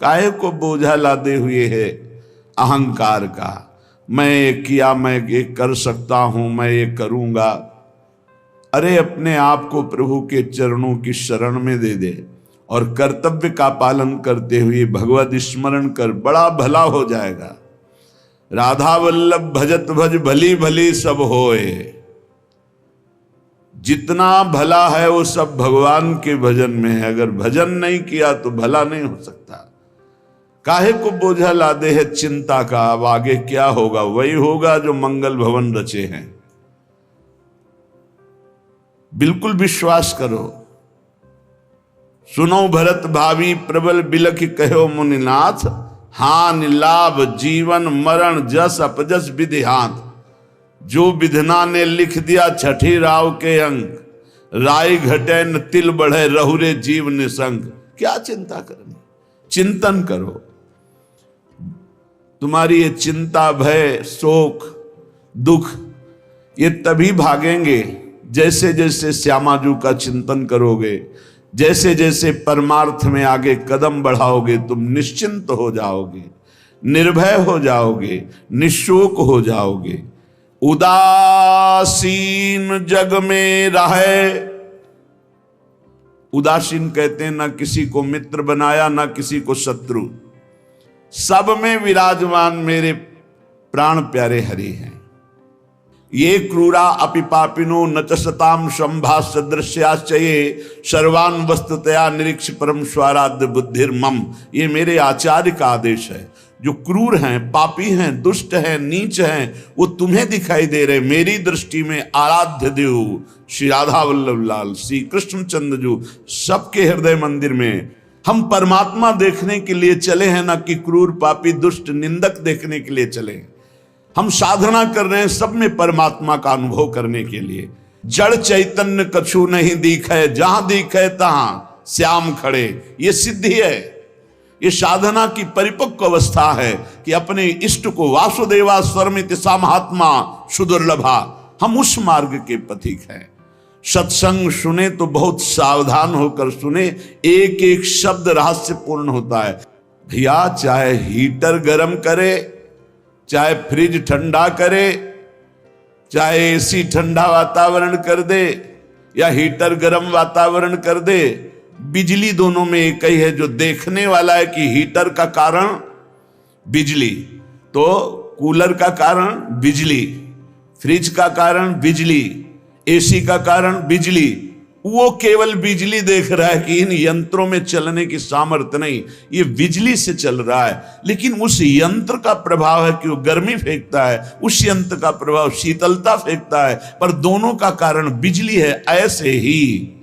काहे को बोझा लादे हुए है अहंकार का। मैं ये किया, मैं ये कर सकता हूं, मैं ये करूंगा। अरे अपने आप को प्रभु के चरणों की शरण में दे दे और कर्तव्य का पालन करते हुए भगवत स्मरण कर, बड़ा भला हो जाएगा। राधा वल्लभ भजत भज भली भली सब होए। जितना भला है वो सब भगवान के भजन में है। अगर भजन नहीं किया तो भला नहीं हो सकता। काहे को बोझा लादे है चिंता का, अब आगे क्या होगा? वही होगा जो मंगल भवन रचे हैं। बिल्कुल विश्वास करो। सुनो भरत भावी प्रबल बिलख कहो मुनिनाथ, हानि लाभ जीवन मरण जस अपजस विधिहात। जो विधना ने लिख दिया छठी राव के अंक, राय घटे न तिल बढ़े रहुरे जीव निसंग। क्या चिंता करनी? चिंतन करो। तुम्हारी ये चिंता भय शोक दुख ये तभी भागेंगे जैसे जैसे श्यामाजू का चिंतन करोगे, जैसे जैसे परमार्थ में आगे कदम बढ़ाओगे। तुम निश्चिंत हो जाओगे, निर्भय हो जाओगे, निशोक हो जाओगे। उदासीन जग में रहे। उदासीन कहते हैं ना किसी को मित्र बनाया ना किसी को शत्रु, सब में विराजमान मेरे प्राण प्यारे हरि हैं। ये क्रूरा अपि पापिनो न च सताम संभास सदृश्याश्चये सर्वान वस्तुतया निरीक्ष परम स्वाराध्य बुद्धिर मम। ये मेरे आचार्य का आदेश है। जो क्रूर हैं, पापी हैं, दुष्ट हैं, नीच हैं, वो तुम्हें दिखाई दे रहे। मेरी दृष्टि में आराध्य देव श्री राधा वल्लभ लाल, श्री कृष्णचंद्र जी सबके हृदय मंदिर में हम परमात्मा देखने के लिए चले हैं, ना कि क्रूर पापी दुष्ट निंदक देखने के लिए चले हैं। हम साधना कर रहे हैं सब में परमात्मा का अनुभव करने के लिए। जड़ चैतन्य कछु नहीं दिखे, जहां दिखे तहां श्याम खड़े। ये सिद्धि है, ये साधना की परिपक्व अवस्था है कि अपने इष्ट को वासुदेवा स्वरमिति सामहात्मा सुदुर्लभा। हम उस मार्ग के पथिक हैं। सत्संग सुने तो बहुत सावधान होकर सुने। एक एक शब्द रहस्यपूर्ण होता है। भैया चाहे हीटर गर्म करे, चाहे फ्रिज ठंडा करे, चाहे एसी ठंडा वातावरण कर दे या हीटर गर्म वातावरण कर दे, बिजली दोनों में एक ही है। जो देखने वाला है कि हीटर का कारण बिजली, तो कूलर का कारण बिजली, फ्रिज का कारण बिजली, एसी का कारण बिजली, वो केवल बिजली देख रहा है कि इन यंत्रों में चलने की सामर्थ्य नहीं, ये बिजली से चल रहा है। लेकिन उस यंत्र का प्रभाव है कि वो गर्मी फेंकता है, उस यंत्र का प्रभाव शीतलता फेंकता है, पर दोनों का कारण बिजली है। ऐसे ही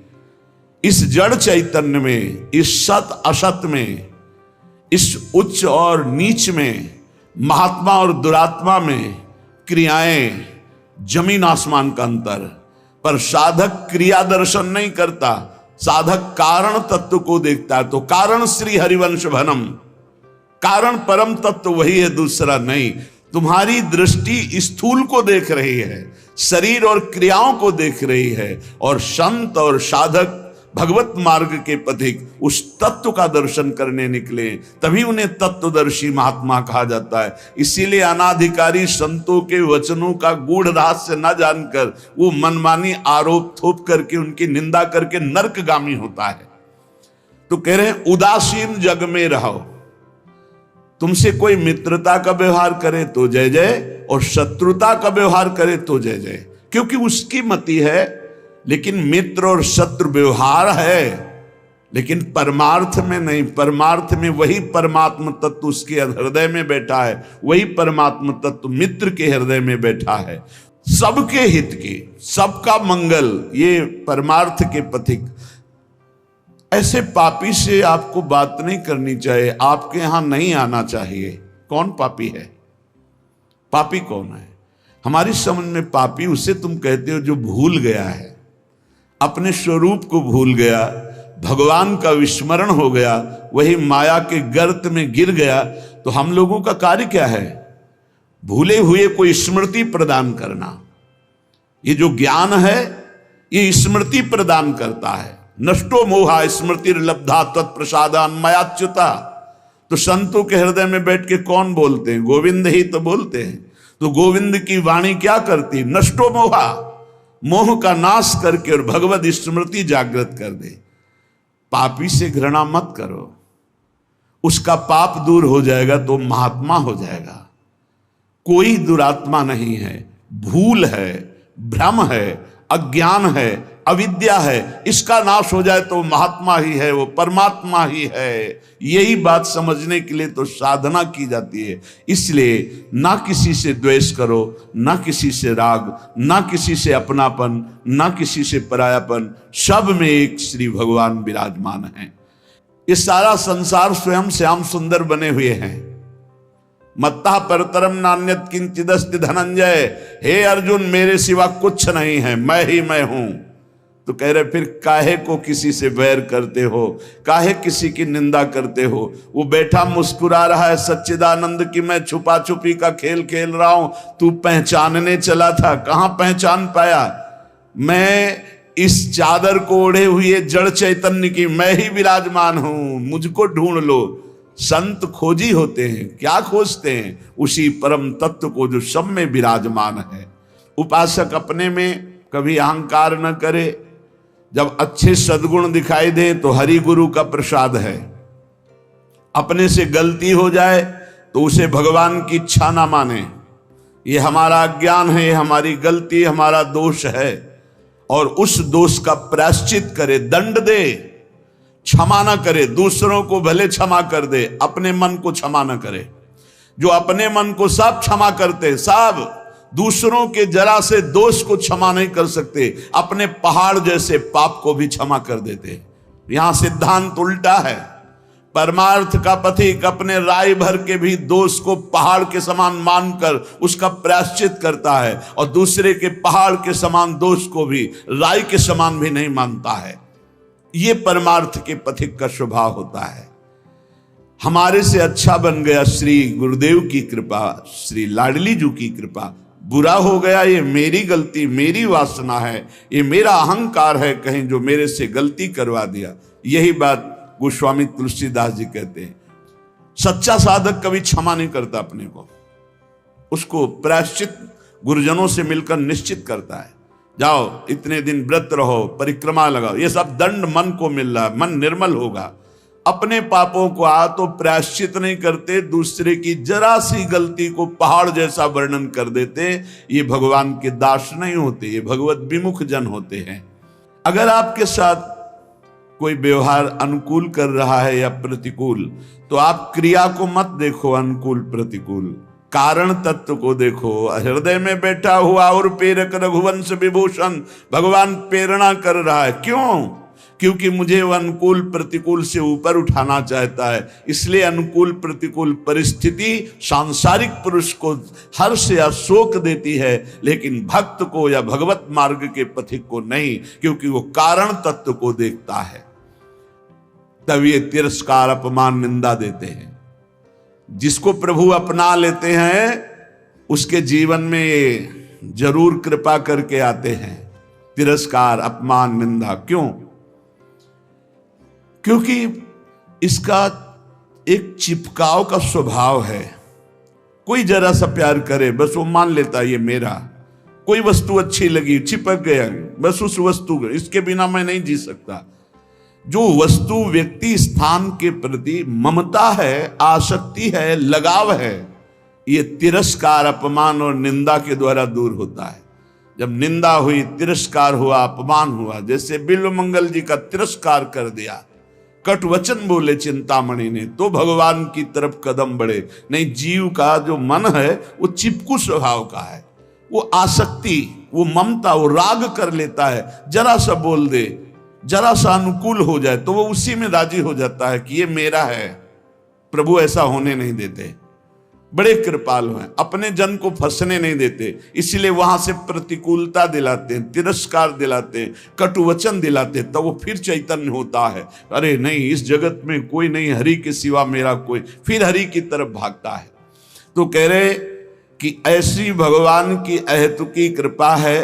इस जड़ चैतन्य में, इस सत असत में, इस उच्च और नीच में, महात्मा और दुरात्मा में क्रियाएं जमीन आसमान का अंतर। पर साधक क्रिया दर्शन नहीं करता, साधक कारण तत्व को देखता है। तो कारण श्री हरिवंश भनम, कारण परम तत्व वही है, दूसरा नहीं। तुम्हारी दृष्टि स्थूल को देख रही है, शरीर और क्रियाओं को देख रही है, और संत और साधक भगवत मार्ग के पथिक उस तत्व का दर्शन करने निकले, तभी उन्हें तत्वदर्शी महात्मा कहा जाता है। इसीलिए अनाधिकारी संतों के वचनों का गूढ़ रहस्य न जानकर वो मनमानी आरोप थोप करके उनकी निंदा करके नरकगामी होता है। तो कह रहे हैं उदासीन जग में रहो। तुमसे कोई मित्रता का व्यवहार करे तो जय जय, और शत्रुता का व्यवहार करे तो जय जय, क्योंकि उसकी मति है। लेकिन मित्र और शत्रु व्यवहार है, लेकिन परमार्थ में नहीं। परमार्थ में वही परमात्म तत्व उसके हृदय में बैठा है, वही परमात्म तत्व मित्र के हृदय में बैठा है। सबके हित की, सबका मंगल, ये परमार्थ के पथिक। ऐसे पापी से आपको बात नहीं करनी चाहिए, आपके यहां नहीं आना चाहिए। कौन पापी है? पापी कौन है? हमारी समझ में पापी उसे तुम कहते हो जो भूल गया है, अपने स्वरूप को भूल गया, भगवान का विस्मरण हो गया, वही माया के गर्त में गिर गया। तो हम लोगों का कार्य क्या है? भूले हुए को स्मृति प्रदान करना। ये जो ज्ञान है ये स्मृति प्रदान करता है। नष्टो मोहा स्मृति लब्धा तत्प्रसादान मयाच्युता। तो तो संतों के हृदय में बैठ के कौन बोलते हैं? गोविंद ही तो बोलते हैं। तो गोविंद की वाणी क्या करती? नष्टो मोहा, मोह का नाश करके और भगवत स्मृति जागृत कर दे। पापी से घृणा मत करो, उसका पाप दूर हो जाएगा तो महात्मा हो जाएगा। कोई दुरात्मा नहीं है, भूल है, भ्रम है, अज्ञान है, अविद्या है, इसका नाश हो जाए तो महात्मा ही है, वो परमात्मा ही है। यही बात समझने के लिए तो साधना की जाती है। इसलिए ना किसी से द्वेष करो, ना किसी से राग, ना किसी से अपनापन, ना किसी से परायापन, सब में एक श्री भगवान विराजमान है। ये सारा संसार स्वयं श्याम सुंदर बने हुए हैं। मत्ता परतरम नान्यत किंचिदस्ति धनंजय, हे अर्जुन मेरे सिवा कुछ नहीं है, मैं ही मैं हूं। तो कह रहे फिर काहे को किसी से वैर करते हो, काहे किसी की निंदा करते हो? वो बैठा मुस्कुरा रहा है सच्चिदानंद की मैं छुपा छुपी का खेल खेल रहा हूं, तू पहचानने चला था, कहां पहचान पाया? मैं इस चादर को ओढ़े हुए जड़ चैतन्य की मैं ही विराजमान हूं, मुझको ढूंढ लो। संत खोजी होते हैं, क्या खोजते हैं? उसी परम तत्व को जो सब में विराजमान है। उपासक अपने में कभी अहंकार न करे, जब अच्छे सद्गुण दिखाई दे तो हरि गुरु का प्रसाद है। अपने से गलती हो जाए तो उसे भगवान की इच्छा ना माने, ये हमारा अज्ञान है, ये हमारी गलती, हमारा दोष है, और उस दोष का प्रायश्चित करे, दंड दे, क्षमा ना करे। दूसरों को भले क्षमा कर दे, अपने मन को क्षमा ना करे। जो अपने मन को सब क्षमा करते, सब दूसरों के जरा से दोष को क्षमा नहीं कर सकते, अपने पहाड़ जैसे पाप को भी क्षमा कर देते। यहां सिद्धांत उल्टा है। परमार्थ का पथिक अपने राय भर के भी दोष को पहाड़ के समान मानकर उसका प्रायश्चित करता है, और दूसरे के पहाड़ के समान दोष को भी राय के समान भी नहीं मानता है। ये परमार्थ के पथिक का स्वभाव होता है। हमारे से अच्छा बन गया श्री गुरुदेव की कृपा, श्री लाडली जी की कृपा। बुरा हो गया ये मेरी गलती, मेरी वासना है, ये मेरा अहंकार है कहीं जो मेरे से गलती करवा दिया। यही बात गोस्वामी तुलसीदास जी कहते हैं। सच्चा साधक कभी क्षमा नहीं करता अपने को, उसको प्रायश्चित गुरुजनों से मिलकर निश्चित करता है। जाओ इतने दिन व्रत रहो, परिक्रमा लगाओ, ये सब दंड मन को मिल रहा है, मन निर्मल होगा। अपने पापों को तो प्रायश्चित नहीं करते, दूसरे की जरा सी गलती को पहाड़ जैसा वर्णन कर देते। ये भगवान के दास नहीं होते, ये भगवत विमुख जन होते हैं। अगर आपके साथ कोई व्यवहार अनुकूल कर रहा है या प्रतिकूल, तो आप क्रिया को मत देखो, अनुकूल प्रतिकूल, कारण तत्व को देखो। हृदय में बैठा हुआ और प्रेरक रघुवंश विभूषण भगवान प्रेरणा कर रहा है। क्यों? क्योंकि मुझे वह अनुकूल प्रतिकूल से ऊपर उठाना चाहता है। इसलिए अनुकूल प्रतिकूल परिस्थिति सांसारिक पुरुष को हर्ष या शोक देती है, लेकिन भक्त को या भगवत मार्ग के पथिक को नहीं, क्योंकि वो कारण तत्व को देखता है। तब ये तिरस्कार, अपमान, निंदा देते हैं। जिसको प्रभु अपना लेते हैं उसके जीवन में ये जरूर कृपा करके आते हैं, तिरस्कार, अपमान, निंदा। क्यों? क्योंकि इसका एक चिपकाव का स्वभाव है। कोई जरा सा प्यार करे बस वो मान लेता है ये मेरा। कोई वस्तु अच्छी लगी, चिपक गया, बस उस वस्तु, इसके बिना मैं नहीं जी सकता। जो वस्तु, व्यक्ति, स्थान के प्रति ममता है, आसक्ति है, लगाव है, ये तिरस्कार, अपमान और निंदा के द्वारा दूर होता है। जब निंदा हुई, तिरस्कार हुआ, अपमान हुआ, जैसे बिल्वमंगल जी का तिरस्कार कर दिया, कट वचन बोले चिंतामणि ने, तो भगवान की तरफ कदम बढ़े। नहीं, जीव का जो मन है वो चिपकू स्वभाव का है, वो आसक्ति, वो ममता, वो राग कर लेता है। जरा सा बोल दे, जरा सा अनुकूल हो जाए तो वो उसी में राजी हो जाता है कि ये मेरा है। प्रभु ऐसा होने नहीं देते, बड़े कृपालु हैं, अपने जन को फंसने नहीं देते। इसलिए वहां से प्रतिकूलता दिलाते हैं, तिरस्कार दिलाते हैं, कटुवचन दिलाते हैं, तब वो फिर चैतन्य होता है। अरे नहीं, इस जगत में कोई नहीं, हरि के सिवा मेरा कोई, फिर हरि की तरफ भागता है। तो कह रहे कि ऐसी भगवान की अहेतुकी कृपा है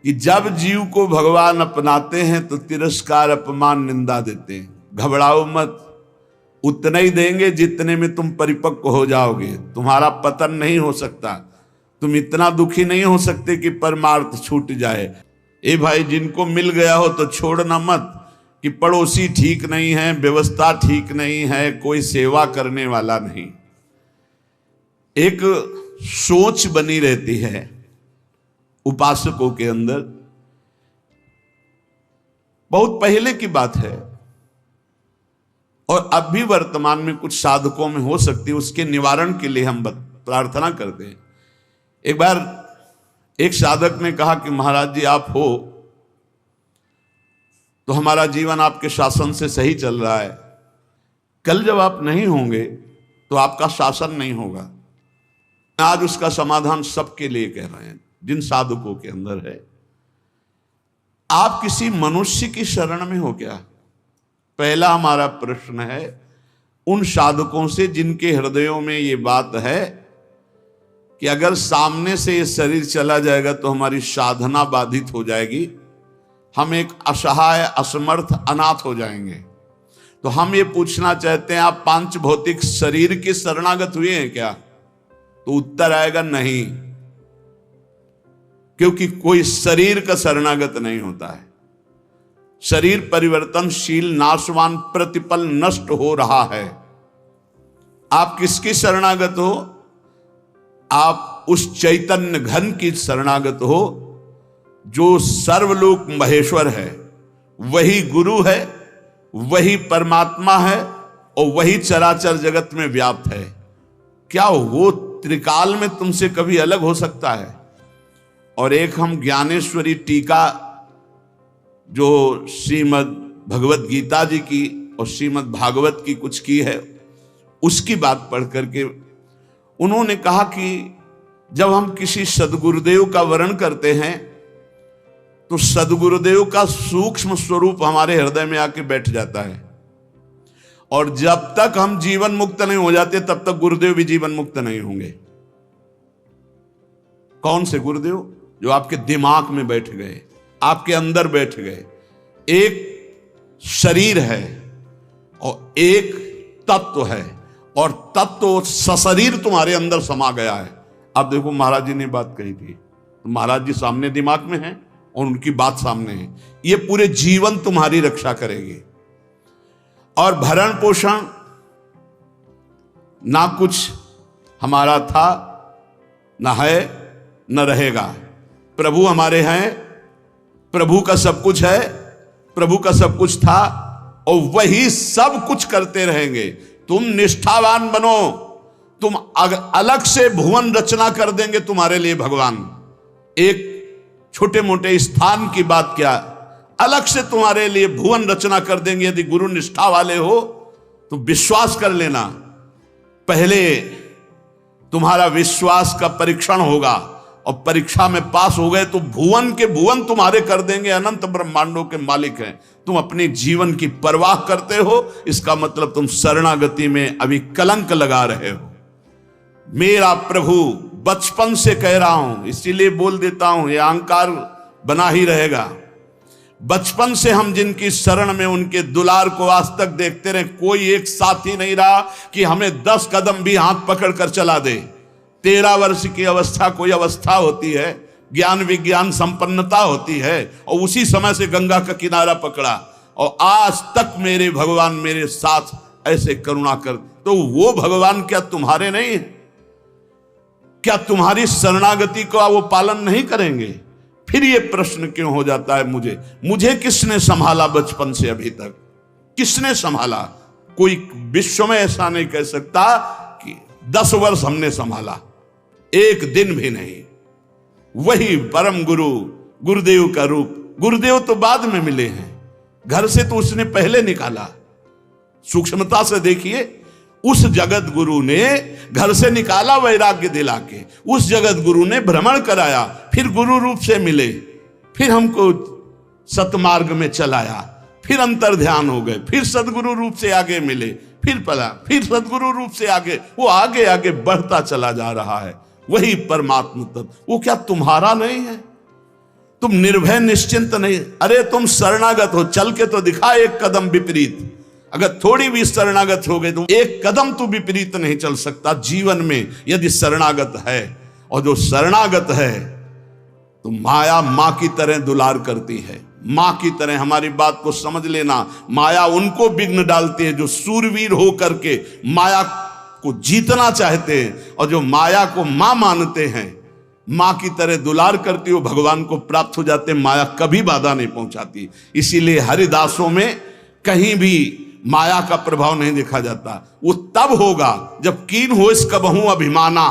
कि जब जीव को भगवान अपनाते हैं तो तिरस्कार, अपमान, निंदा देते हैं। घबराओ मत, उतना ही देंगे जितने में तुम परिपक्व हो जाओगे। तुम्हारा पतन नहीं हो सकता। तुम इतना दुखी नहीं हो सकते कि परमार्थ छूट जाए। ए भाई, जिनको मिल गया हो तो छोड़ना मत कि पड़ोसी ठीक नहीं है, व्यवस्था ठीक नहीं है, कोई सेवा करने वाला नहीं। एक सोच बनी रहती है उपासकों के अंदर। बहुत पहले की बात है और अब भी वर्तमान में कुछ साधकों में हो सकती है। उसके निवारण के लिए हम प्रार्थना करते हैं। एक बार एक साधक ने कहा कि महाराज जी, आप हो तो हमारा जीवन आपके शासन से सही चल रहा है, कल जब आप नहीं होंगे तो आपका शासन नहीं होगा। आज उसका समाधान सबके लिए कह रहे हैं जिन साधकों के अंदर है। आप किसी मनुष्य की शरण में हो क्या? पहला हमारा प्रश्न है उन साधकों से जिनके हृदयों में ये बात है कि अगर सामने से ये शरीर चला जाएगा तो हमारी साधना बाधित हो जाएगी, हम एक असहाय, असमर्थ, अनाथ हो जाएंगे। तो हम ये पूछना चाहते हैं, आप पांच भौतिक शरीर के शरणागत हुए हैं क्या? तो उत्तर आएगा नहीं, क्योंकि कोई शरीर का शरणागत नहीं होता है। शरीर परिवर्तनशील, नाशवान, प्रतिपल नष्ट हो रहा है। आप किसकी शरणागत हो? आप उस चैतन्य घन की शरणागत हो जो सर्वलोक महेश्वर है, वही गुरु है, वही परमात्मा है और वही चराचर जगत में व्याप्त है। क्या वो त्रिकाल में तुमसे कभी अलग हो सकता है? और एक हम ज्ञानेश्वरी टीका जो श्रीमद् भगवत गीता जी की और श्रीमद् भागवत की कुछ की है, उसकी बात पढ़ करके उन्होंने कहा कि जब हम किसी सदगुरुदेव का वर्ण करते हैं तो सदगुरुदेव का सूक्ष्म स्वरूप हमारे हृदय में आके बैठ जाता है, और जब तक हम जीवन मुक्त नहीं हो जाते तब तक गुरुदेव भी जीवन मुक्त नहीं होंगे। कौन से गुरुदेव? जो आपके दिमाग में बैठ गए, आपके अंदर बैठ गए। एक शरीर है और एक तत्व है, और तत्व सशरीर तुम्हारे अंदर समा गया है। अब देखो, महाराज जी ने बात कही थी, तो महाराज जी सामने दिमाग में है और उनकी बात सामने है। ये पूरे जीवन तुम्हारी रक्षा करेगी। और भरण पोषण ना कुछ हमारा था, ना है, न रहेगा। प्रभु हमारे हैं, प्रभु का सब कुछ है, प्रभु का सब कुछ था और वही सब कुछ करते रहेंगे। तुम निष्ठावान बनो, तुम अलग से भुवन रचना कर देंगे तुम्हारे लिए भगवान। एक छोटे मोटे स्थान की बात क्या, अलग से तुम्हारे लिए भुवन रचना कर देंगे। यदि गुरु निष्ठा वाले हो तो विश्वास कर लेना, पहले तुम्हारा विश्वास का परीक्षण होगा और परीक्षा में पास हो गए तो भुवन के भुवन तुम्हारे कर देंगे। अनंत ब्रह्मांडों के मालिक हैं। तुम अपने जीवन की परवाह करते हो, इसका मतलब तुम शरणागति में अभी कलंक लगा रहे हो। मेरा प्रभु बचपन से कह रहा हूं, इसीलिए बोल देता हूं, यह अहंकार बना ही रहेगा। बचपन से हम जिनकी शरण में उनके दुलार को आज तक देखते रहे, कोई एक साथी नहीं रहा कि हमें 10 कदम भी हाथ पकड़ कर चला दे। 13 वर्ष की अवस्था कोई अवस्था होती है, ज्ञान विज्ञान संपन्नता होती है, और उसी समय से गंगा का किनारा पकड़ा और आज तक मेरे भगवान मेरे साथ ऐसे करुणा कर। तो वो भगवान क्या तुम्हारे नहीं है? क्या तुम्हारी शरणागति का वो पालन नहीं करेंगे? फिर ये प्रश्न क्यों हो जाता है मुझे किसने संभाला बचपन से अभी तक? किसने संभाला? कोई विश्व में ऐसा नहीं कह सकता कि 10 वर्ष हमने संभाला, एक दिन भी नहीं। वही परम गुरु गुरुदेव का रूप। गुरुदेव तो बाद में मिले हैं, घर से तो उसने पहले निकाला। सूक्ष्मता से देखिए, उस जगत गुरु ने घर से निकाला वैराग्य दिला के, उस जगत गुरु ने भ्रमण कराया, फिर गुरु रूप से मिले, फिर हमको सतमार्ग में चलाया, फिर अंतर ध्यान हो गए, फिर सदगुरु रूप से आगे मिले, फिर पला, फिर सदगुरु रूप से आगे, वो आगे आगे बढ़ता चला जा रहा है। वही परमात्मा तत्व, वो क्या तुम्हारा नहीं है? तुम निर्भय निश्चिंत नहीं? अरे तुम शरणागत हो, चल के तो दिखा एक कदम विपरीत। अगर थोड़ी भी शरणागत हो गए तो एक कदम तू विपरीत नहीं चल सकता जीवन में, यदि शरणागत है। और जो शरणागत है तो माया मां की तरह दुलार करती है, मां की तरह। हमारी बात को समझ लेना, माया उनको विघ्न डालती है जो सूरवीर हो करके माया को जीतना चाहते हैं, और जो माया को मां मानते हैं, मां की तरह दुलार करती हो, भगवान को प्राप्त हो जाते हैं। माया कभी बाधा नहीं पहुंचाती। इसीलिए हरिदासों में कहीं भी माया का प्रभाव नहीं देखा जाता। वो तब होगा जब कीन हो इस कबहू अभिमाना,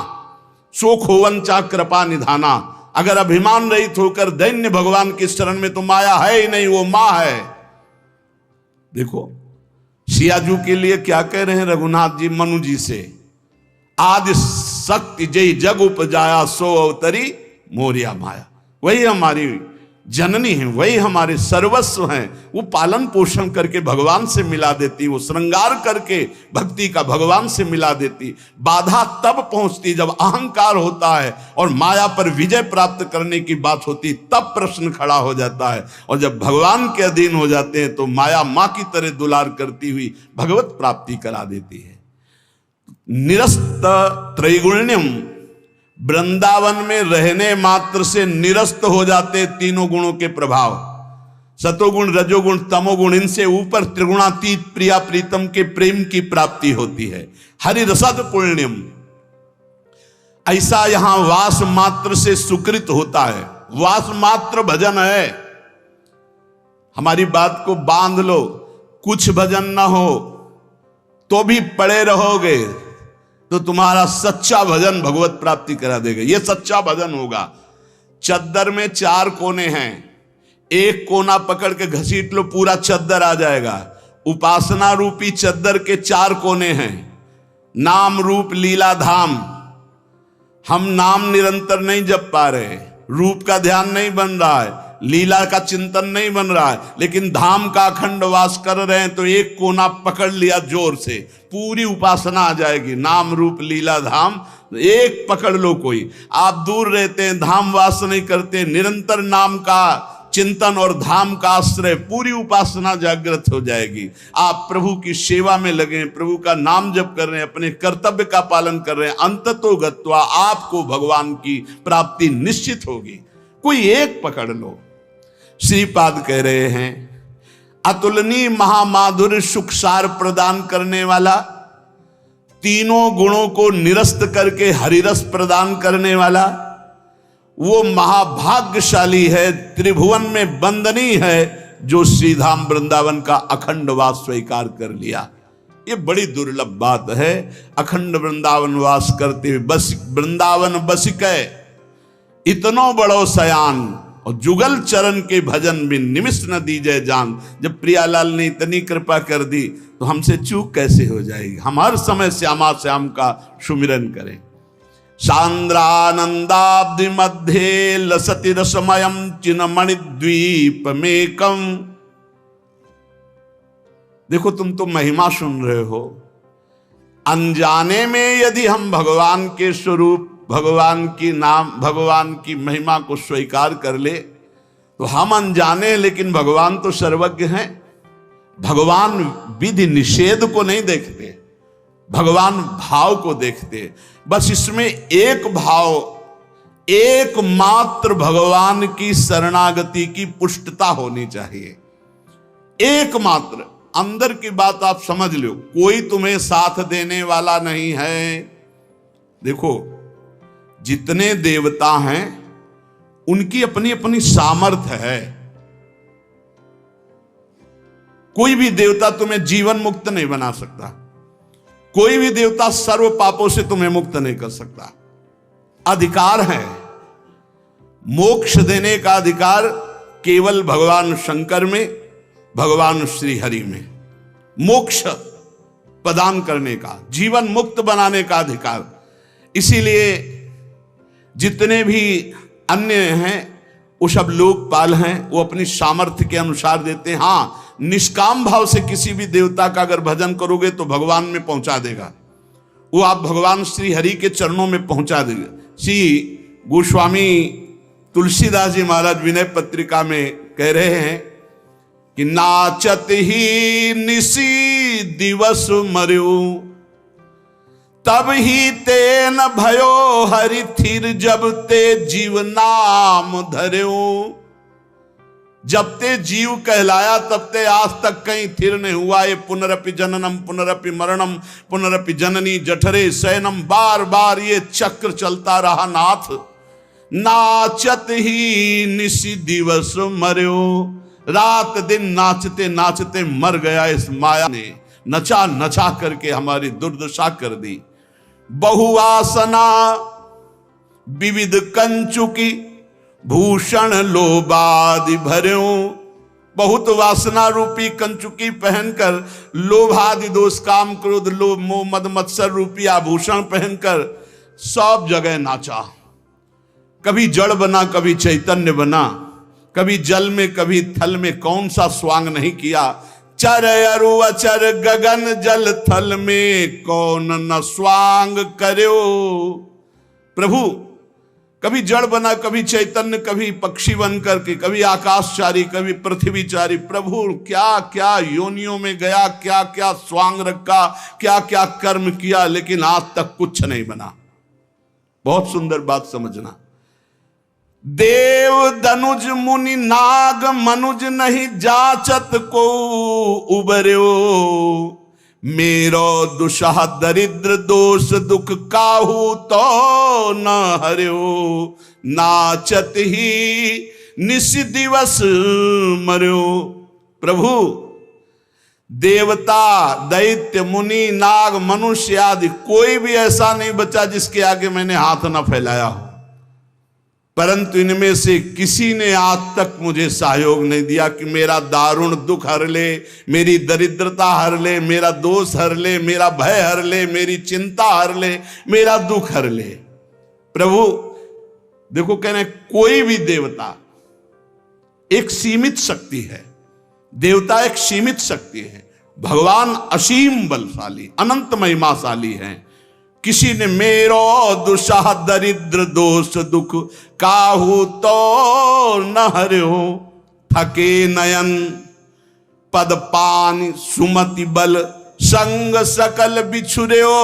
शोक होवंचा कृपा निधाना। अगर अभिमान रहित होकर दैन्य भगवान की शरण में, तो माया है ही नहीं, वो मां है। देखो सियाजू के लिए क्या कह रहे हैं रघुनाथ जी मनु जी से, आदि शक्ति जय जग उपजाया सो अवतरी मोरिया माया। वही हमारी जननी है, वही हमारे सर्वस्व हैं। वो पालन पोषण करके भगवान से मिला देती, वो श्रृंगार करके भक्ति का भगवान से मिला देती। बाधा तब पहुंचती जब अहंकार होता है और माया पर विजय प्राप्त करने की बात होती, तब प्रश्न खड़ा हो जाता है। और जब भगवान के अधीन हो जाते हैं तो माया मां की तरह दुलार करती हुई भगवत प्राप्ति करा देती है। निरस्त त्रैगुण्यम, वृंदावन में रहने मात्र से निरस्त हो जाते तीनों गुणों के प्रभाव, सतोगुण रजोगुण तमोगुण। इनसे ऊपर त्रिगुणातीत प्रिया प्रीतम के प्रेम की प्राप्ति होती है। हरि रसद पुण्यम, ऐसा यहां वास मात्र से सुकृत होता है। वास मात्र भजन है। हमारी बात को बांध लो, कुछ भजन ना हो तो भी पड़े रहोगे तो तुम्हारा सच्चा भजन भगवत प्राप्ति करा देगा। यह सच्चा भजन होगा। चद्दर में 4 कोने हैं, एक कोना पकड़ के घसीट लो, पूरा चद्दर आ जाएगा। उपासना रूपी चद्दर के 4 कोने हैं, नाम रूप लीला धाम। हम नाम निरंतर नहीं जप पा रहे, रूप का ध्यान नहीं बन रहा है, लीला का चिंतन नहीं बन रहा है, लेकिन धाम का अखंड वास कर रहे हैं, तो एक कोना पकड़ लिया जोर से, पूरी उपासना आ जाएगी। नाम रूप लीला धाम एक पकड़ लो। कोई आप दूर रहते हैं, धाम वास नहीं करते, निरंतर नाम का चिंतन और धाम का आश्रय, पूरी उपासना जागृत हो जाएगी। आप प्रभु की सेवा में लगे, प्रभु का नाम जप कर रहे हैं, अपने कर्तव्य का पालन कर रहे हैं, अंततो गत्वा आपको भगवान की प्राप्ति निश्चित होगी। कोई एक पकड़ लो। श्रीपाद कह रहे हैं, अतुलनीय महामाधुर्य सुखसार प्रदान करने वाला, तीनों गुणों को निरस्त करके हरिरस प्रदान करने वाला, वो महाभाग्यशाली है, त्रिभुवन में वंदनीय है, जो श्रीधाम वृंदावन का अखंड वास स्वीकार कर लिया। ये बड़ी दुर्लभ बात है। अखंड वृंदावन वास करते हुए बस वृंदावन बसिकै इतनो बड़ो सयान, और जुगल चरण के भजन में निमिष न दीजिए जान। जब प्रियालाल ने इतनी कृपा कर दी तो हमसे चूक कैसे हो जाएगी। हम हर समय श्यामा श्याम का सुमिरन करें। सांद्रानंदाब्धि मध्य लसति रसमयम चिन्मणि द्वीप मेकम। देखो तुम तो महिमा सुन रहे हो, अनजाने में यदि हम भगवान के स्वरूप, भगवान की नाम, भगवान की महिमा को स्वीकार कर ले तो हम अनजाने, लेकिन भगवान तो सर्वज्ञ हैं। भगवान विधि निषेध को नहीं देखते, भगवान भाव को देखते। बस इसमें एक भाव, एकमात्र भगवान की शरणागति की पुष्टता होनी चाहिए। एकमात्र अंदर की बात आप समझ लो, कोई तुम्हें साथ देने वाला नहीं है। देखो जितने देवता हैं उनकी अपनी अपनी सामर्थ्य है। कोई भी देवता तुम्हें जीवन मुक्त नहीं बना सकता, कोई भी देवता सर्व पापों से तुम्हें मुक्त नहीं कर सकता। अधिकार है, मोक्ष देने का अधिकार केवल भगवान शंकर में, भगवान श्री हरि में। मोक्ष प्रदान करने का, जीवन मुक्त बनाने का अधिकार। इसीलिए जितने भी अन्य हैं वो सब लोकपाल हैं, वो अपनी सामर्थ्य के अनुसार देते हैं। हाँ, निष्काम भाव से किसी भी देवता का अगर भजन करोगे तो भगवान में पहुंचा देगा, वो आप भगवान श्री हरि के चरणों में पहुंचा देगा। श्री गोस्वामी तुलसीदास जी महाराज विनय पत्रिका में कह रहे हैं कि नाचत ही निसी दिवस मर्यो, तब ही तेन भयो हरि थिर जब ते जीव नाम धर्यो। जब ते जीव कहलाया तब ते आज तक कहीं थिर नहीं हुआ। ये पुनरपि जननम पुनरपि मरणम पुनरपि जननी जठरे शयनम, बार बार ये चक्र चलता रहा नाथ। नाचत ही निसी दिवस मर्यो, रात दिन नाचते नाचते मर गया। इस माया ने नचा नचा करके हमारी दुर्दशा कर दी। बहुवासना विविध कंचुकी, भूषण लोभादि भर्यो। बहुत वासना रूपी कंचुकी पहनकर, लोभादि दोष काम क्रोध लोभ मोह मद मत्सर रूपी आभूषण पहनकर सब जगह नाचा। कभी जड़ बना, कभी चैतन्य बना, कभी जल में कभी थल में, कौन सा स्वांग नहीं किया। चर अरु अचर गगन जल थल में, कौन न स्वांग कर्यो। प्रभु कभी जड़ बना, कभी चैतन्य, कभी पक्षी बन करके, कभी आकाशचारी, कभी पृथ्वीचारी। प्रभु क्या क्या योनियों में गया, क्या क्या स्वांग रखा, क्या क्या कर्म किया, लेकिन आज तक कुछ नहीं बना। बहुत सुंदर बात समझना। देव दनुज मुनि नाग मनुज नहीं जाचत को उबर्यो, मेरो दुषह दरिद्र दोष दुख काहू तो न हर्यो। नाचत ही निस दिवस मर्यो। प्रभु देवता दैत्य मुनि नाग मनुष्य आदि कोई भी ऐसा नहीं बचा जिसके आगे मैंने हाथ न फैलाया हो, परंतु इनमें से किसी ने आज तक मुझे सहयोग नहीं दिया कि मेरा दारुण दुख हर ले, मेरी दरिद्रता हर ले, मेरा दोष हर ले, मेरा भय हर ले, मेरी चिंता हर ले, मेरा दुख हर ले। प्रभु देखो कह रहे कोई भी देवता एक सीमित शक्ति है, देवता एक सीमित शक्ति है, भगवान असीम बलशाली अनंत महिमाशाली हैं। किसी ने मेरो दुषह दरिद्र दोष दुख काहू तो न हर्यो। थके नयन पद पान सुमति बल संग सकल बिछुर्यो,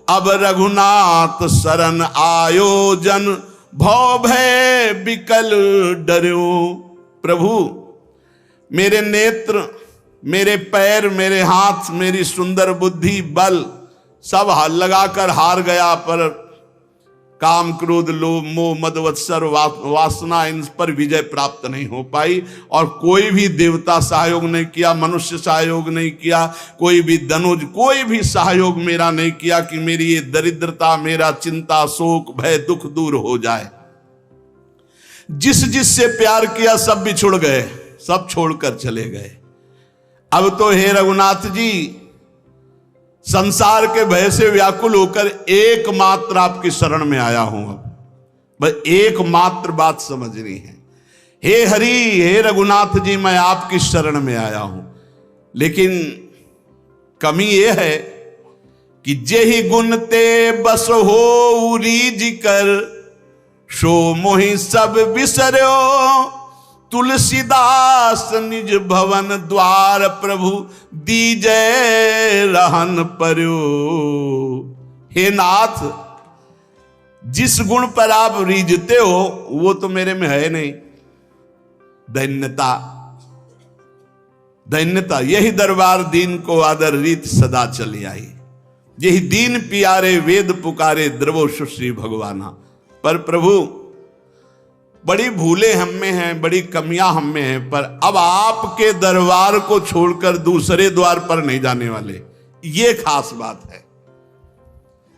अब रघुनाथ शरण आयोजन भव भय बिकल डर्यो। प्रभु मेरे नेत्र, मेरे पैर, मेरे हाथ, मेरी सुंदर बुद्धि, बल सब लगाकर हार गया, पर काम क्रोध लोभ मोह मद मत्सर वासना इन पर विजय प्राप्त नहीं हो पाई। और कोई भी देवता सहयोग नहीं किया, मनुष्य सहयोग नहीं किया, कोई भी दनुज कोई भी सहयोग मेरा नहीं किया कि मेरी ये दरिद्रता, मेरा चिंता शोक भय दुख दूर हो जाए। जिस जिससे प्यार किया सब बिछुड़ गए, सब छोड़कर चले गए। अब तो हे रघुनाथ जी संसार के भय से व्याकुल होकर एकमात्र आपकी शरण में आया हूं। अब बस एकमात्र बात समझनी है। हे हरि, हे रघुनाथ जी, मैं आपकी शरण में आया हूं, लेकिन कमी यह है कि जेहि गुण ते बस हो रीज कर, सो मोहि सब बिसर्यो। तुलसीदास निज भवन द्वार प्रभु दीजै रहन पर्यो। हे नाथ, जिस गुण पर आप रीझते हो वो तो मेरे में है नहीं। दैन्यता, दैन्यता, यही दरबार दीन को आदर रीत सदा चली आई। यही दीन पियारे वेद पुकारे द्रवो सुश्री भगवाना। पर प्रभु बड़ी भूलें हम में हैं, बड़ी कमियां हम में हैं, पर अब आपके दरबार को छोड़कर दूसरे द्वार पर नहीं जाने वाले। ये खास बात है।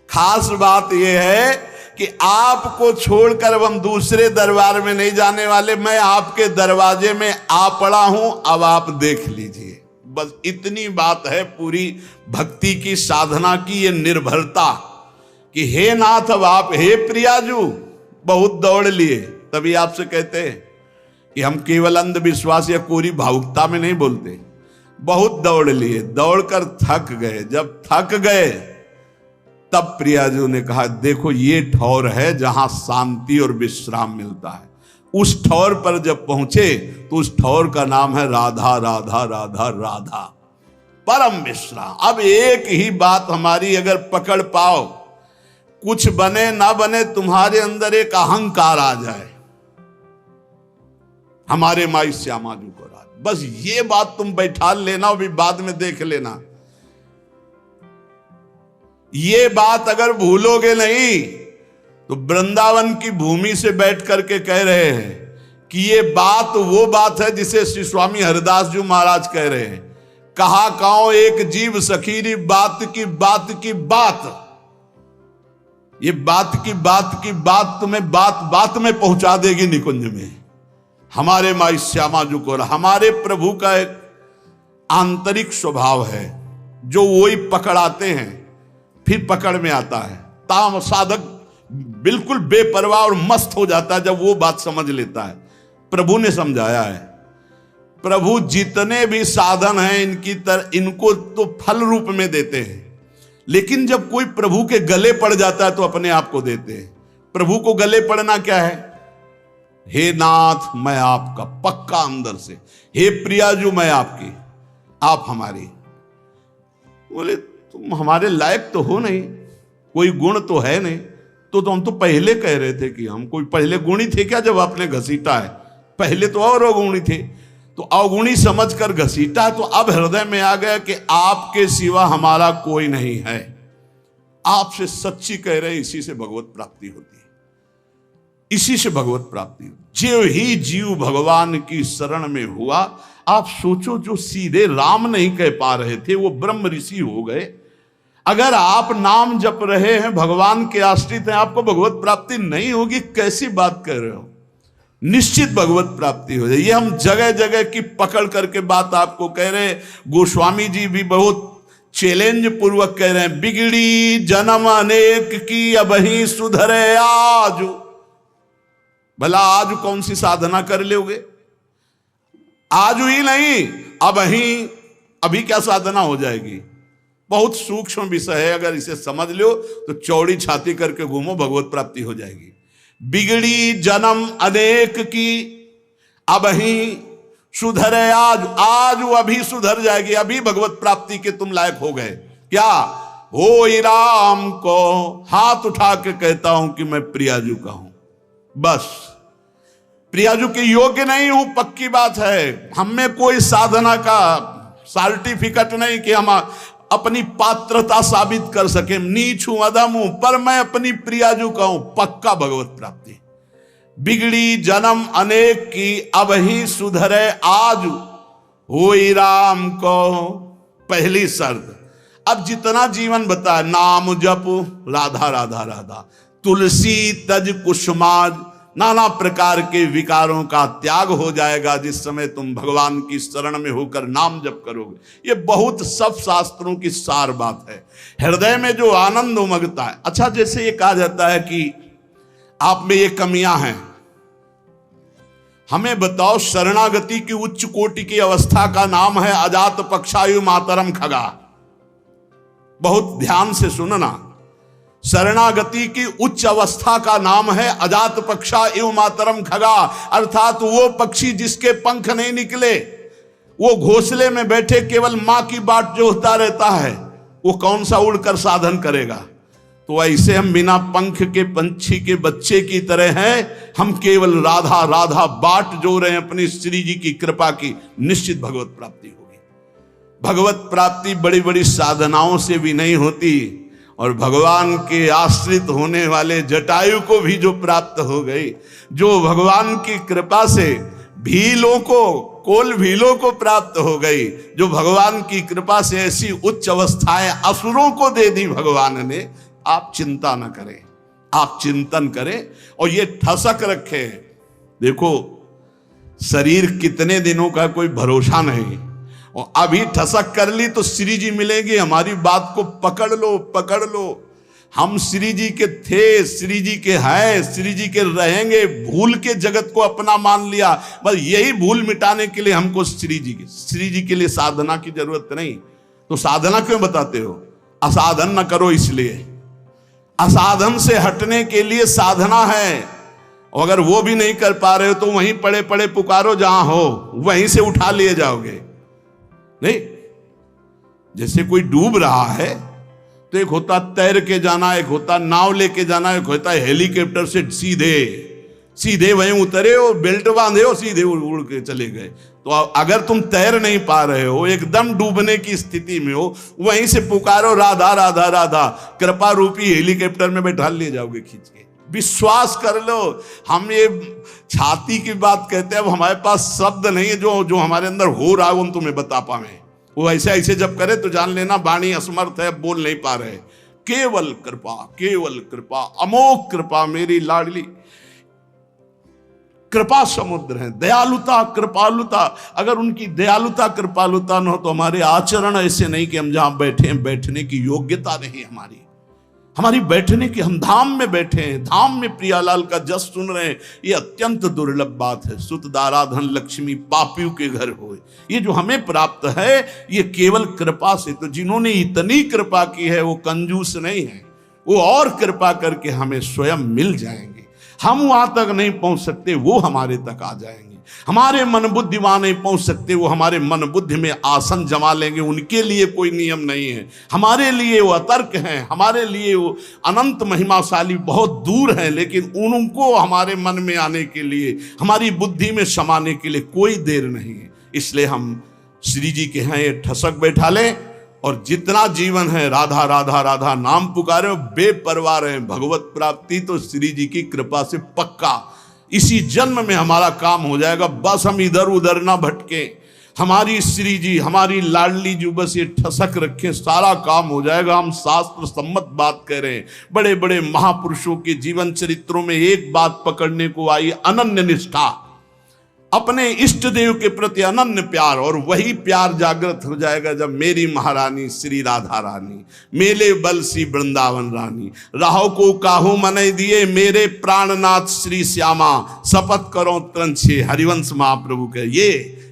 खास बात यह है कि आपको छोड़कर अब हम दूसरे दरबार में नहीं जाने वाले। मैं आपके दरवाजे में आ पड़ा हूं, अब आप देख लीजिए। बस इतनी बात है पूरी भक्ति की साधना की ये निर्भरता कि हे नाथ, अब आप, हे प्रियाजू, बहुत दौड़ लिए। तभी आपसे कहते हैं कि हम केवल अंधविश्वास या कोरी भावुकता में नहीं बोलते। बहुत दौड़ लिए, दौड़कर थक गए। जब थक गए तब प्रियाजू ने कहा, देखो ये ठौर है जहां शांति और विश्राम मिलता है। उस ठौर पर जब पहुंचे तो उस ठौर का नाम है राधा राधा राधा राधा, परम विश्राम। अब एक ही बात हमारी अगर पकड़ पाओ, कुछ बने ना बने तुम्हारे अंदर एक अहंकार आ जाए, हमारे माई श्यामा जी को राज, बस ये बात तुम बैठा लेना, भी बाद में देख लेना। ये बात अगर भूलोगे नहीं तो वृंदावन की भूमि से बैठ करके कह रहे हैं कि ये बात वो बात है जिसे श्री स्वामी हरिदास जी महाराज कह रहे हैं, कहा काओ एक जीव सखीरी बात की बात की बात। ये बात की बात तुम्हें बात बात में पहुंचा देगी निकुंज में। हमारे माई श्यामा जी को, हमारे प्रभु का एक आंतरिक स्वभाव है जो वही पकड़ाते हैं, फिर पकड़ में आता है। ताम साधक बिल्कुल बेपरवाह और मस्त हो जाता है जब वो बात समझ लेता है। प्रभु ने समझाया है, प्रभु जितने भी साधन हैं इनको तो फल रूप में देते हैं, लेकिन जब कोई प्रभु के गले पड़ जाता है तो अपने आप को देते हैं। प्रभु को गले पड़ना क्या है? हे नाथ मैं आपका, पक्का अंदर से, हे प्रिया जो मैं आपकी, आप हमारी। बोले तुम हमारे लायक तो हो नहीं, कोई गुण तो है नहीं। तो हम तो पहले कह रहे थे कि हम कोई पहले गुणी थे क्या जब आपने घसीटा है? पहले तो और अवगुणी थे, तो अवगुणी समझकर घसीटा, तो अब हृदय में आ गया कि आपके सिवा हमारा कोई नहीं है। आपसे सच्ची कह रहे, इसी से भगवत प्राप्ति होती है, इसी से भगवत प्राप्ति। जो ही जीव भगवान की शरण में हुआ, आप सोचो जो सीधे राम नहीं कह पा रहे थे वो ब्रह्म ऋषि हो गए। अगर आप नाम जप रहे हैं, भगवान के आश्रित हैं, आपको भगवत प्राप्ति नहीं होगी, कैसी बात कर रहे हो? निश्चित भगवत प्राप्ति हो जाए। ये हम जगह जगह की पकड़ करके बात आपको कह रहे हैं। गोस्वामी जी भी बहुत चैलेंज पूर्वक कह रहे हैं, बिगड़ी जन्म अनेक की अबही सुधरे आज। भला आज कौन सी साधना कर लोगे? आज ही नहीं, अभी क्या साधना हो जाएगी? बहुत सूक्ष्म विषय है, अगर इसे समझ लो तो चौड़ी छाती करके घूमो, भगवत प्राप्ति हो जाएगी। बिगड़ी जन्म अनेक की अबही सुधरे आज, आज वो अभी सुधर जाएगी, अभी भगवत प्राप्ति के तुम लायक हो गए। क्या हो राम को हाथ उठा के कहता हूं कि मैं प्रियाजू का हूं, बस प्रियाजू के योग्य नहीं हूं, पक्की बात है। हम में कोई साधना का सर्टिफिकेट नहीं कि हम अपनी पात्रता साबित कर सके, नीच हूं, अधम हूं, पर मैं अपनी प्रियाजू का हूं, पक्का भगवत प्राप्ति। बिगड़ी जन्म अनेक की अब ही सुधरे आज, होई राम को पहली शर्त। अब जितना जीवन बताया, नाम जप राधा राधा राधा, तुलसी तज कुसुमाज, नाना प्रकार के विकारों का त्याग हो जाएगा जिस समय तुम भगवान की शरण में होकर नाम जप करोगे। ये बहुत सब शास्त्रों की सार बात है। हृदय में जो आनंद उमगता है। अच्छा, जैसे ये कहा जाता है कि आप में ये कमियां हैं, हमें बताओ शरणागति की उच्च कोटि की अवस्था का नाम है अजात पक्षायु मातरम खगा। बहुत ध्यान से सुनना, शरणागति की उच्च अवस्था का नाम है अजात पक्षा एवं मातरम खगा, अर्थात वो पक्षी जिसके पंख नहीं निकले, वो घोंसले में बैठे केवल मां की बाट जोहता रहता है, वो कौन सा उड़कर साधन करेगा? तो ऐसे हम बिना पंख के पंछी के बच्चे की तरह हैं, हम केवल राधा राधा बाट जो रहे हैं अपनी श्री जी की कृपा की, निश्चित भगवत प्राप्ति होगी। भगवत प्राप्ति बड़ी बड़ी साधनाओं से भी नहीं होती, और भगवान के आश्रित होने वाले जटायु को भी जो प्राप्त हो गई, जो भगवान की कृपा से भीलों को, कोल भीलों को प्राप्त हो गई, जो भगवान की कृपा से ऐसी उच्च अवस्थाएं असुरों को दे दी भगवान ने, आप चिंता न करें, आप चिंतन करें और ये ठसक रखें। देखो शरीर कितने दिनों का कोई भरोसा नहीं, और अभी ठसक कर ली तो श्री जी मिलेंगे। हमारी बात को पकड़ लो, पकड़ लो। हम श्री जी के थे, श्री जी के हैं, श्री जी के रहेंगे, भूल के जगत को अपना मान लिया। बस यही भूल मिटाने के लिए हमको श्री जी के लिए साधना की जरूरत नहीं। तो साधना क्यों बताते हो? असाधन न करो, इसलिए असाधन से हटने के लिए साधना है। और अगर वो भी नहीं कर पा रहे हो तो वहीं पड़े पड़े पुकारो, जहां हो वहीं से उठा लिए जाओगे। नहीं, जैसे कोई डूब रहा है तो एक होता तैर के जाना, एक होता नाव लेके जाना, एक होता हेलीकॉप्टर से सीधे वहीं उतरे और बेल्ट बांधे और सीधे उड़ के चले गए। तो अगर तुम तैर नहीं पा रहे हो, एकदम डूबने की स्थिति में हो, वहीं से पुकारो राधा राधा राधा, कृपा रूपी हेलीकॉप्टर में बैठा लिए जाओगे खींच के। विश्वास कर लो। हम ये छाती की बात कहते हैं, अब हमारे पास शब्द नहीं है जो हमारे अंदर हो रहा है वो हम तुम्हें बता पावे। वो ऐसे ऐसे जब करे तो जान लेना वाणी असमर्थ है, बोल नहीं पा रहे। केवल कृपा, अमोघ कृपा, मेरी लाडली कृपा समुद्र है। दयालुता कृपालुता, अगर उनकी दयालुता कृपालुता न हो तो हमारे आचरण ऐसे नहीं कि हम जहां बैठे हैं बैठने की योग्यता नहीं हमारी बैठने की, हम धाम में बैठे हैं, धाम में प्रियालाल का जस सुन रहे हैं। ये अत्यंत दुर्लभ बात है। सुत दारा धन लक्ष्मी पापियों के घर होए, ये जो हमें प्राप्त है ये केवल कृपा से। तो जिन्होंने इतनी कृपा की है वो कंजूस नहीं है, वो और कृपा करके हमें स्वयं मिल जाएंगे। हम वहां तक नहीं पहुंच सकते, वो हमारे तक आ जाएंगे। हमारे मन बुद्धि वहां नहीं पहुंच सकते, वो हमारे मन बुद्धि में आसन जमा लेंगे। उनके लिए कोई नियम नहीं है, हमारे लिए वो अतर्क हैं, हमारे लिए वो अनंत महिमाशाली बहुत दूर हैं। लेकिन उनको हमारे मन में आने के लिए, हमारी बुद्धि में समाने के लिए कोई देर नहीं है। इसलिए हम श्री जी के यहाँ ये ठसक बैठा लें और जितना जीवन है राधा राधा राधा नाम पुकारे, बेपरवाह रहे। भगवत प्राप्ति तो श्री जी की कृपा से पक्का इसी जन्म में हमारा काम हो जाएगा। बस हम इधर उधर ना भटके, हमारी श्री जी, हमारी लाडली जी बस ये ठसक रखें, सारा काम हो जाएगा। हम शास्त्र सम्मत बात कह रहे हैं। बड़े बड़े महापुरुषों के जीवन चरित्रों में एक बात पकड़ने को आई, अनन्य निष्ठा, अपने इष्ट देव के प्रति अनन्य प्यार। और वही प्यार जागृत हो जाएगा जब मेरी महारानी श्री राधा रानी, मेले बल सी वृंदावन रानी, राहो को काहू मने दिए मेरे प्राणनाथ श्री श्यामा, शपथ करो त्रंछे हरिवंश महाप्रभु के।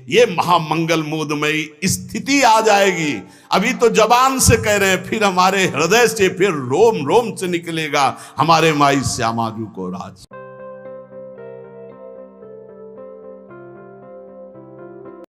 ये महामंगल मोदमयी स्थिति आ जाएगी। अभी तो जबान से कह रहे हैं, फिर हमारे हृदय से, फिर रोम रोम से निकलेगा हमारे माई श्यामा जी को राज।